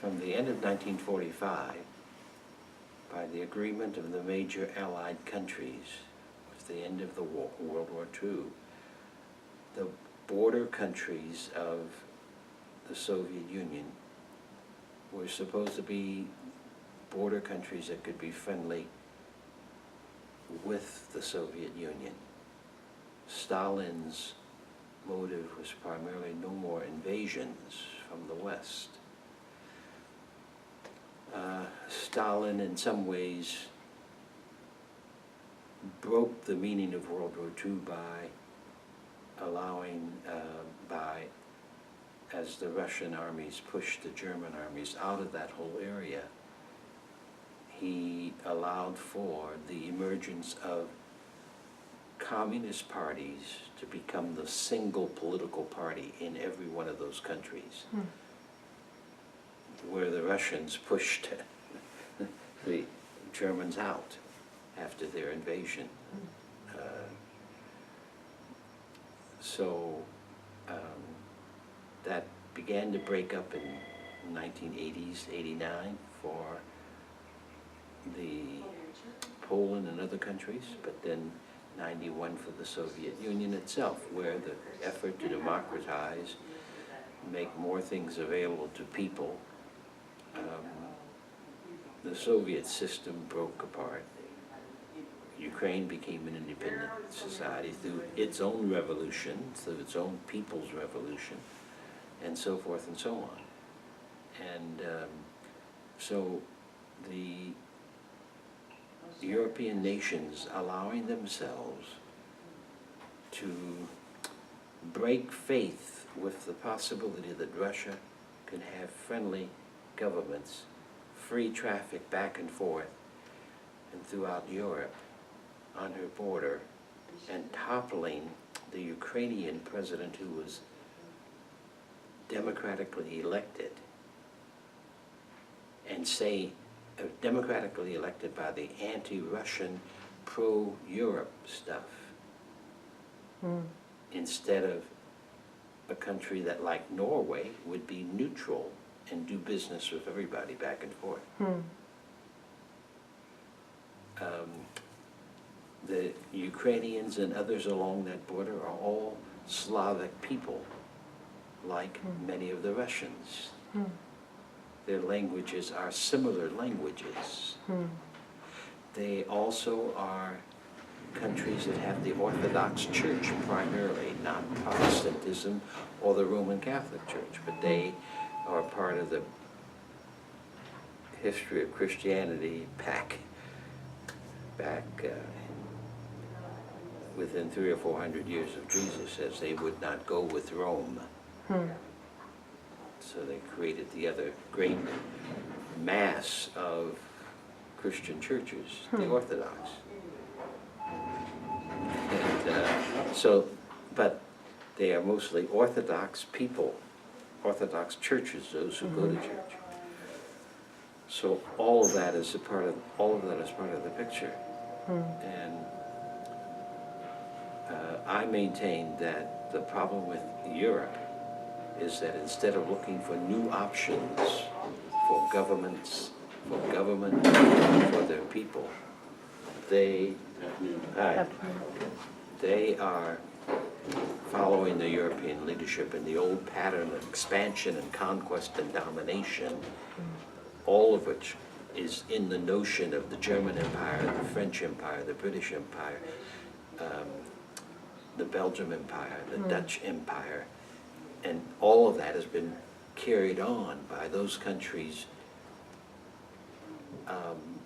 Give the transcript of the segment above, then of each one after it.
from the end of 1945, by the agreement of the major Allied countries, with the end of the war, World War II, the border countries of the Soviet Union were supposed to be border countries that could be friendly with the Soviet Union. Stalin's motive was primarily no more invasions from the West. Stalin, in some ways, broke the meaning of World War II by allowing, as the Russian armies pushed the German armies out of that whole area, he allowed for the emergence of communist parties to become the single political party in every one of those countries, where the Russians pushed the Germans out after their invasion. So that began to break up in 1980s, 89 for the Poland and other countries, but then 91 for the Soviet Union itself, where the effort to democratize, make more things available to people, the Soviet system broke apart. Ukraine became an independent society through its own revolution, through its own people's revolution, and so forth and so on. And so the European nations allowing themselves to break faith with the possibility that Russia can have friendly governments, free traffic back and forth and throughout Europe on her border, and toppling the Ukrainian president who was democratically elected, and say democratically elected by the anti-Russian, pro-Europe stuff, instead of a country that, like Norway, would be neutral and do business with everybody back and forth. The Ukrainians and others along that border are all Slavic people, like many of the Russians. Their languages are similar languages. They also are countries that have the Orthodox Church primarily, not Protestantism or the Roman Catholic Church, but they are part of the history of Christianity back within 300 or 400 years of Jesus, as they would not go with Rome. So they created the other great mass of Christian churches, the Orthodox. And but they are mostly Orthodox people, Orthodox churches, those who go to church. So all of that is part of the picture. And I maintain that the problem with Europe is that instead of looking for new options for government, for their people, they are following the European leadership in the old pattern of expansion and conquest and domination, all of which is in the notion of the German Empire, the French Empire, the British Empire, the Belgian Empire, the Dutch Empire, and all of that has been carried on by those countries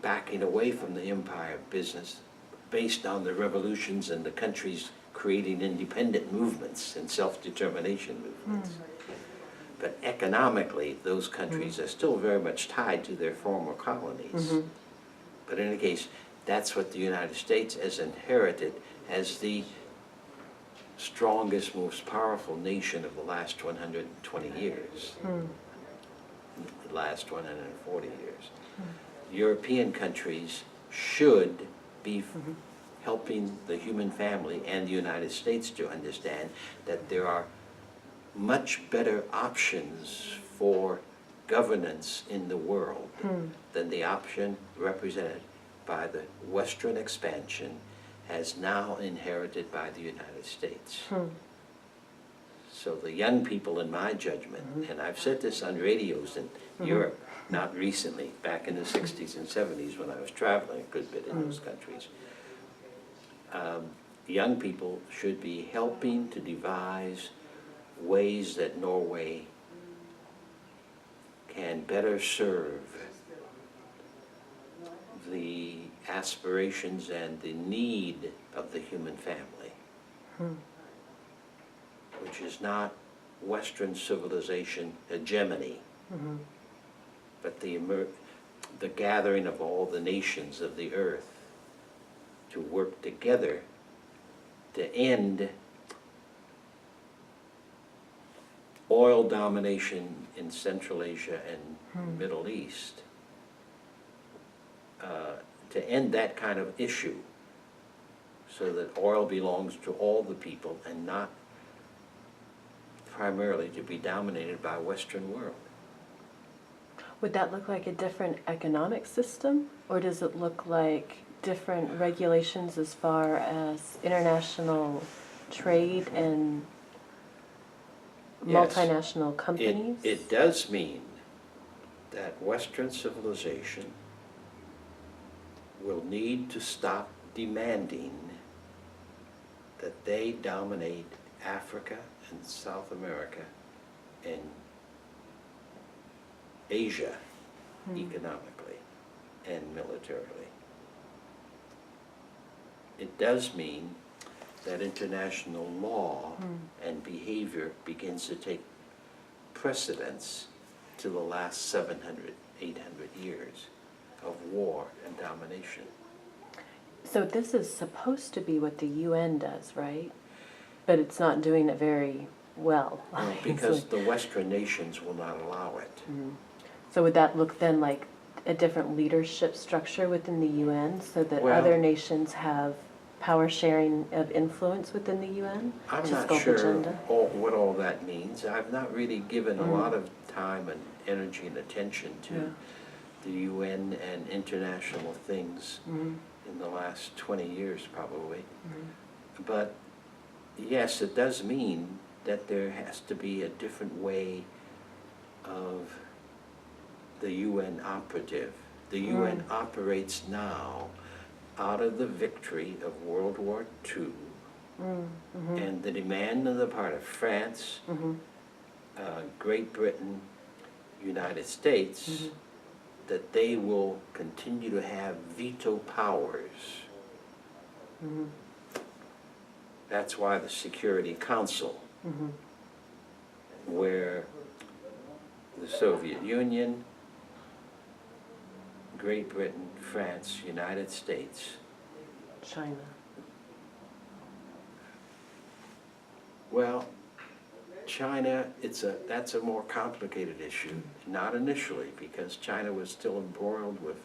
backing away from the empire business based on the revolutions and the countries creating independent movements and self-determination movements. But economically, those countries are still very much tied to their former colonies. But in any case, that's what the United States has inherited as the strongest, most powerful nation of the last 120 years, the last 140 years. European countries should be helping the human family and the United States to understand that there are much better options for governance in the world than the option represented by the Western expansion as now inherited by the United States. So the young people, in my judgment, and I've said this on radios in Europe, not recently, back in the 60s and 70s when I was traveling a good bit in those countries, young people should be helping to devise ways that Norway can better serve the aspirations and the need of the human family, which is not Western civilization hegemony, but the gathering of all the nations of the earth to work together to end oil domination in Central Asia and Middle East, to end that kind of issue so that oil belongs to all the people and not primarily to be dominated by Western world. Would that look like a different economic system, or does it look like different regulations as far as international trade and multinational companies? It does mean that Western civilization will need to stop demanding that they dominate Africa and South America and Asia economically and militarily. It does mean that international law and behavior begins to take precedence to the last 700, 800 years of war and domination. So this is supposed to be what the UN does, right? But it's not doing it very well. Because the Western nations will not allow it. So would that look then like a different leadership structure within the UN so that other nations have power sharing of influence within the UN? I'm not sure what all that means. I've not really given a lot of time and energy and attention to the UN and international things in the last 20 years probably. But yes, it does mean that there has to be a different way of the UN operative. The UN operates now out of the victory of World War II and the demand on the part of France, Great Britain, United States, that they will continue to have veto powers. That's why the Security Council, where the Soviet Union, Great Britain, France, United States, China. Well, China, that's a more complicated issue. Not initially, because China was still embroiled with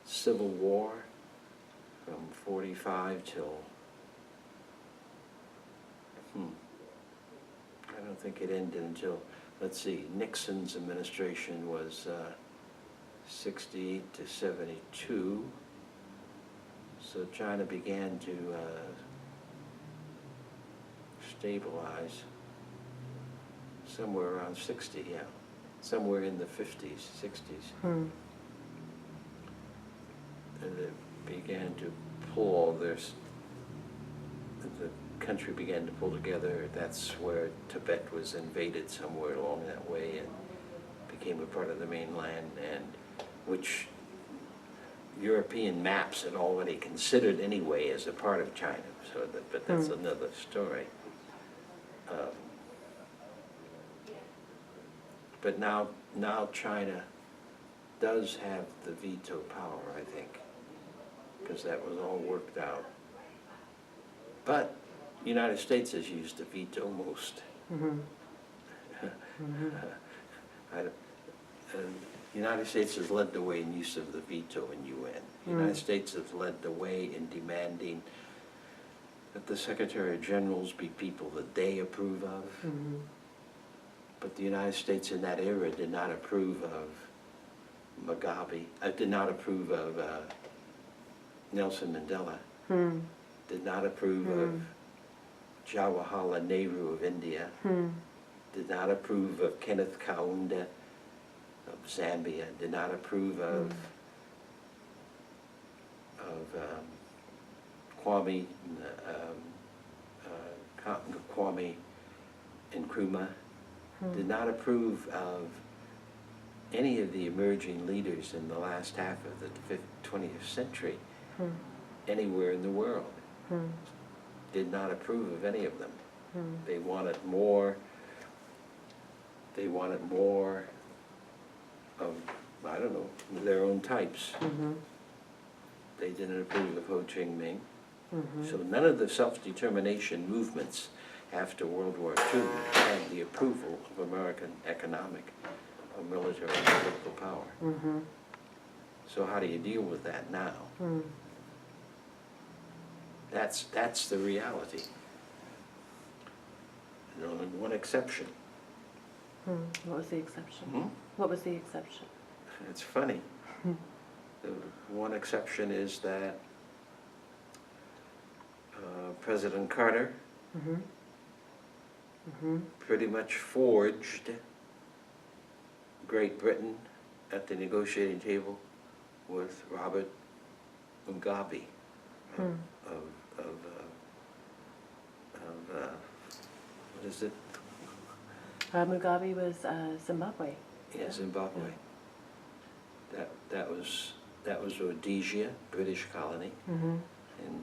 civil war from 45 till, I don't think it ended until, let's see, Nixon's administration was 68 to 72. So China began to stabilize somewhere around 60, somewhere in the 50s, 60s. And it began to pull all this, the country began to pull together. That's where Tibet was invaded somewhere along that way and became a part of the mainland, and which European maps had already considered anyway as a part of China. So but that's another story. But now China does have the veto power, I think, because that was all worked out. But the United States has used the veto most. The United States has led the way in use of the veto in UN. The United States has led the way in demanding that the Secretary of Generals be people that they approve of. But the United States in that era did not approve of Mugabe, did not approve of Nelson Mandela, did not approve of Jawaharlal Nehru of India, did not approve of Kenneth Kaunda of Zambia, did not approve of Kwame Kwame Nkrumah, did not approve of any of the emerging leaders in the last half of the 20th century anywhere in the world. Did not approve of any of them. They wanted more of, I don't know, their own types. They didn't approve of Ho Chi Minh. So none of the self-determination movements after World War II had the approval of American economic or military and political power. So how do you deal with that now? That's the reality. And only one exception. What was the exception? What was the exception? It's funny. The one exception is that President Carter pretty much forged Great Britain at the negotiating table with Robert Mugabe what is it? Mugabe was Zimbabwe. Yeah, Zimbabwe. That was Rhodesia, British colony, and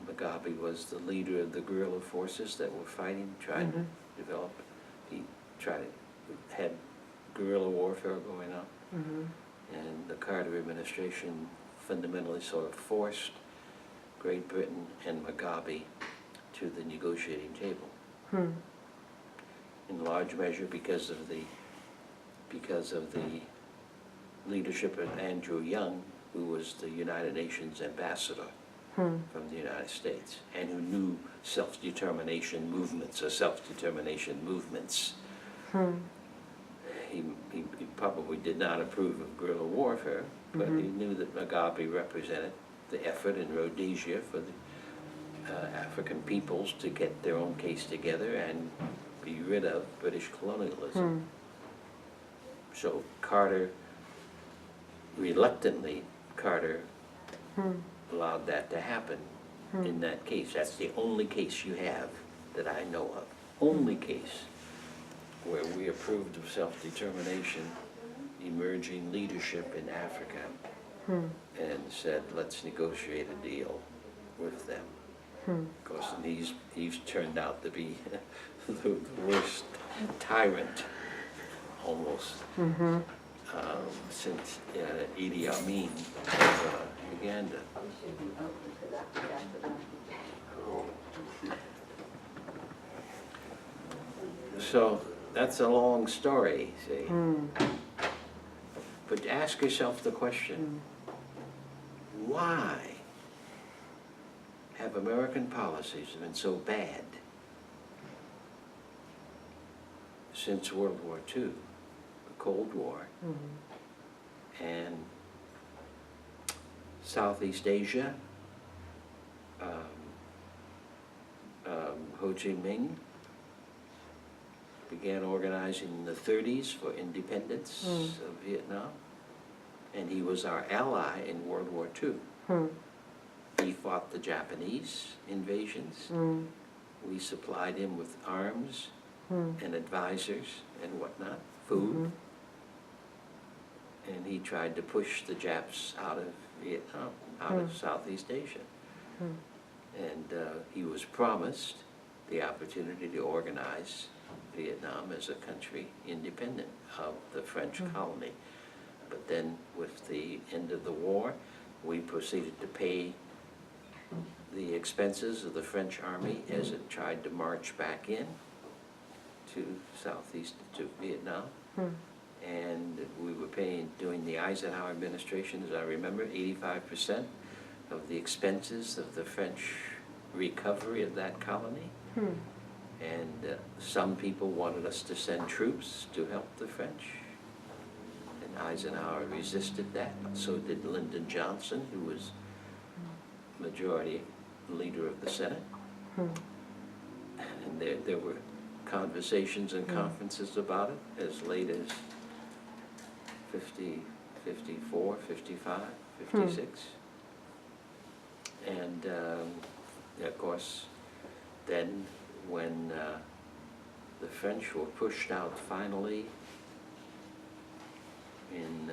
Mugabe was the leader of the guerrilla forces that were fighting, trying to develop. He had guerrilla warfare going on, and the Carter administration fundamentally sort of forced Great Britain and Mugabe to the negotiating table. In large measure because of the leadership of Andrew Young, who was the United Nations ambassador from the United States, and who knew self-determination movements or self-determination movements. He probably did not approve of guerrilla warfare, but he knew that Mugabe represented the effort in Rhodesia for the African peoples to get their own case together and be rid of British colonialism. So reluctantly, Carter allowed that to happen in that case. That's the only case you have that I know of. Only case where we approved of self-determination, emerging leadership in Africa, and said, let's negotiate a deal with them. Of course, he's turned out to be the worst tyrant, almost, since Idi Amin of Uganda. So that's a long story, see. But ask yourself the question, why have American policies been so bad since World War II, the Cold War, and Southeast Asia, Ho Chi Minh began organizing in the 30s for independence of Vietnam, and he was our ally in World War II. He fought the Japanese invasions. We supplied him with arms and advisors and whatnot, food. And he tried to push the Japs out of Vietnam, out of Southeast Asia. And he was promised the opportunity to organize Vietnam as a country independent of the French colony. But then with the end of the war, we proceeded to pay the expenses of the French army as it tried to march back in to Vietnam. And we were paying, during the Eisenhower administration, as I remember, 85% of the expenses of the French recovery of that colony. And some people wanted us to send troops to help the French. And Eisenhower resisted that. So did Lyndon Johnson, who was majority leader of the Senate. And there were conversations and conferences about it as late as 50, 54, 55, 56. And of course, then when the French were pushed out finally in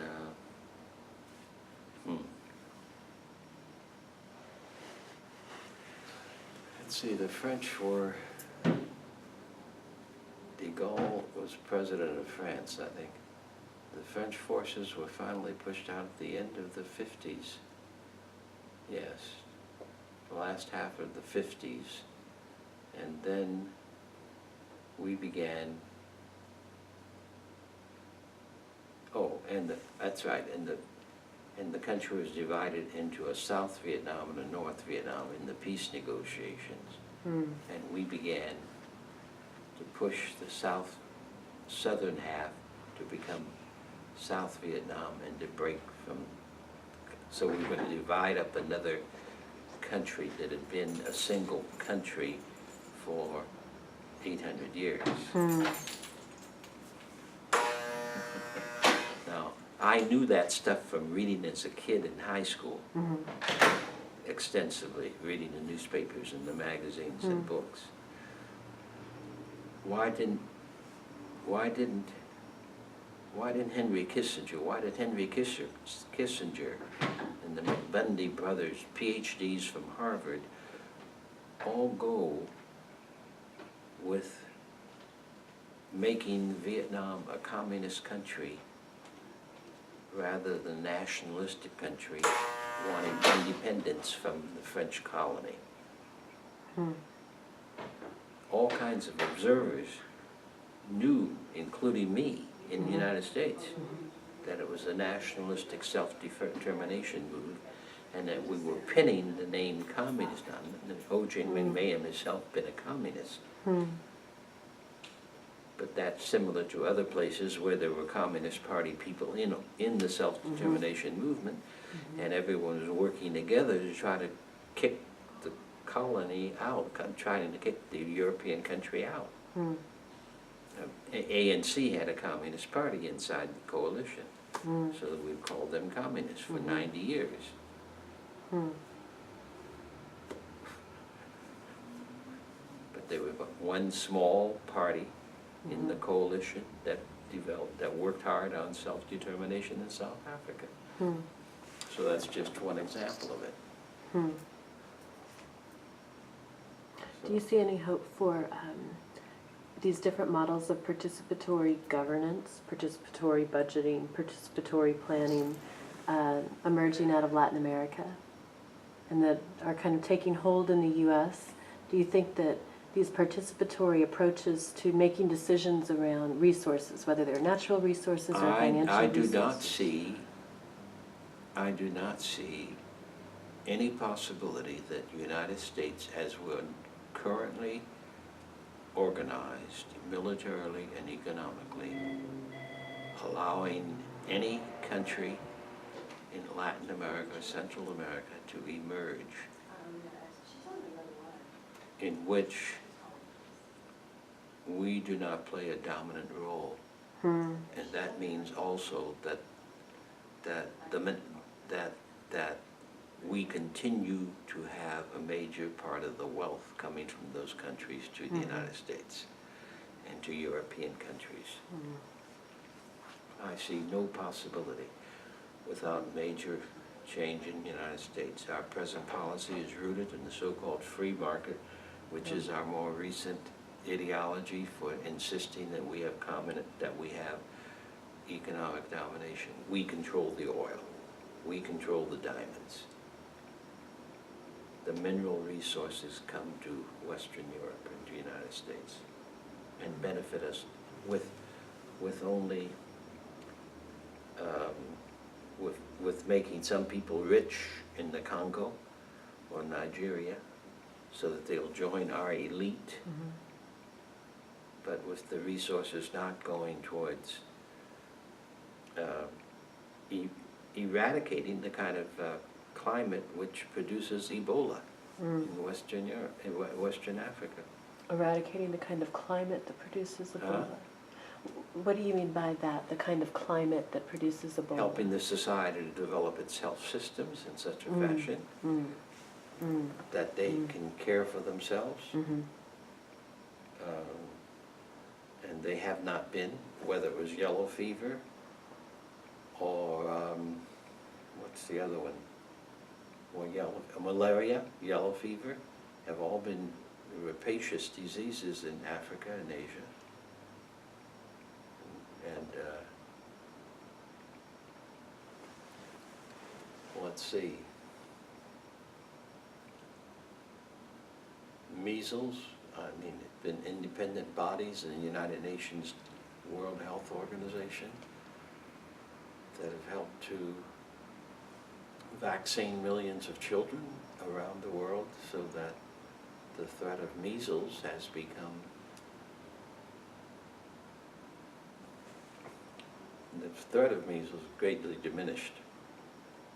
let's see, the French were, de Gaulle was president of France, I think. The French forces were finally pushed out at the end of the 50s. Yes, the last half of the 50s. And then we began, that's right, and the country was divided into a South Vietnam and a North Vietnam in the peace negotiations. And we began to push the southern half to become South Vietnam and to break from, so we were going to divide up another country that had been a single country for 800 years. Now, I knew that stuff from reading as a kid in high school, extensively, reading the newspapers and the magazines and books. Why did Henry Kissinger and the Bundy brothers, PhDs from Harvard, all go with making Vietnam a communist country rather than a nationalistic country wanting independence from the French colony? All kinds of observers knew, including me in the United States, that it was a nationalistic self-determination move, and that we were pinning the name communist on it. And Ho Chi Minh may have himself been a communist. But that's similar to other places where there were Communist Party people in the self-determination movement, and everyone was working together to try to kick the colony out, trying to kick the European country out. ANC had a Communist Party inside the coalition, so that we called them communists for 90 years. But there was one small party in the coalition that worked hard on self-determination in South Africa. So that's just one example of it. Do you see any hope for these different models of participatory governance, participatory budgeting, participatory planning emerging out of Latin America and that are kind of taking hold in the U.S.? Do you think that these participatory approaches to making decisions around resources, whether they're natural resources or financial resources? I do not see any possibility that the United States, as we're currently organized militarily and economically, allowing any country in Latin America or Central America to emerge in which we do not play a dominant role. And that means also that we continue to have a major part of the wealth coming from those countries to the United States and to European countries. I see no possibility without major change in the United States. Our present policy is rooted in the so-called free market, which is our more recent ideology for insisting that we have economic domination. We control the oil. We control the diamonds. The mineral resources come to Western Europe and to the United States and benefit us with only with making some people rich in the Congo or Nigeria so that they'll join our elite but with the resources not going towards eradicating the kind of climate which produces Ebola in Western Europe, in Western Africa. Eradicating the kind of climate that produces Ebola. What do you mean by that, the kind of climate that produces Ebola? Helping the society to develop its health systems in such a fashion that they can care for themselves. And they have not been, whether it was yellow fever or what's the other one? Or malaria, yellow fever, have all been rapacious diseases in Africa and Asia. And let's see, measles, I mean, it's been independent bodies in the United Nations World Health Organization that have helped to vaccine millions of children around the world so that the threat of measles has become, the threat of measles greatly diminished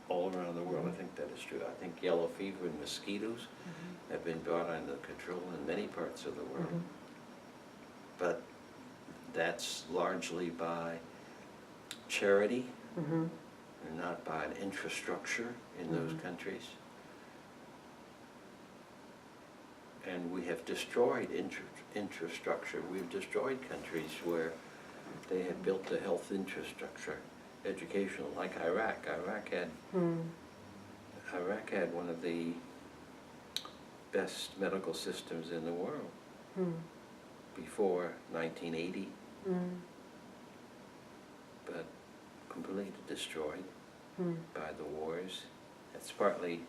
all around the world. I think that is true. I think yellow fever and mosquitoes have been brought under control in many parts of the world. But that's largely by charity and not by an infrastructure in those countries. And we have destroyed infrastructure. We've destroyed countries where they had built the health infrastructure, educational, like Iraq. Iraq had one of the best medical systems in the world before 1980, but completely destroyed by the wars. That's partly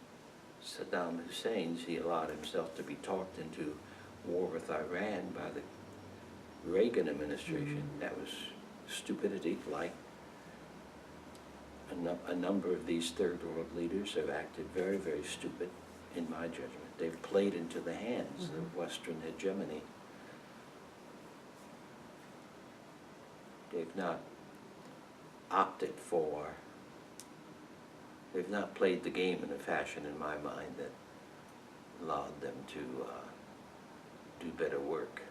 Saddam Hussein's. He allowed himself to be talked into war with Iran by the Reagan administration. That was stupidity, like a number of these third world leaders have acted very, very stupid, in my judgment. They've played into the hands of Western hegemony. They've not opted for, they've not played the game in a fashion, in my mind, that allowed them to do better work.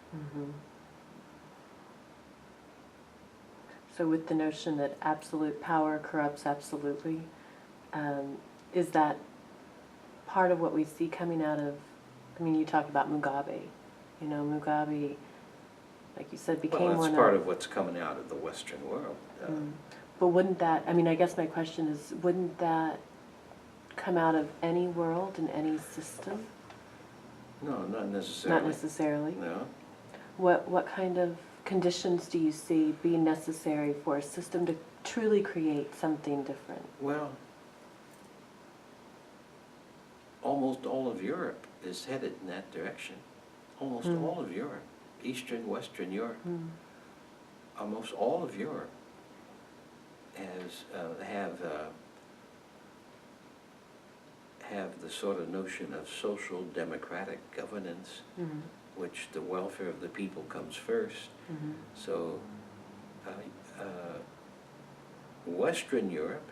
So with the notion that absolute power corrupts absolutely, is that part of what we see coming out of, I mean, you talk about Mugabe. You know, Mugabe, like you said, became one of... Well, that's part of what's coming out of the Western world. But wouldn't that, I mean, I guess my question is, wouldn't that come out of any world and any system? No, not necessarily. Not necessarily? No. What kind of conditions do you see being necessary for a system to truly create something different? Well, almost all of Europe is headed in that direction. Almost all of Europe, Eastern, Western Europe, almost all of Europe has have the sort of notion of social democratic governance, which the welfare of the people comes first. So Western Europe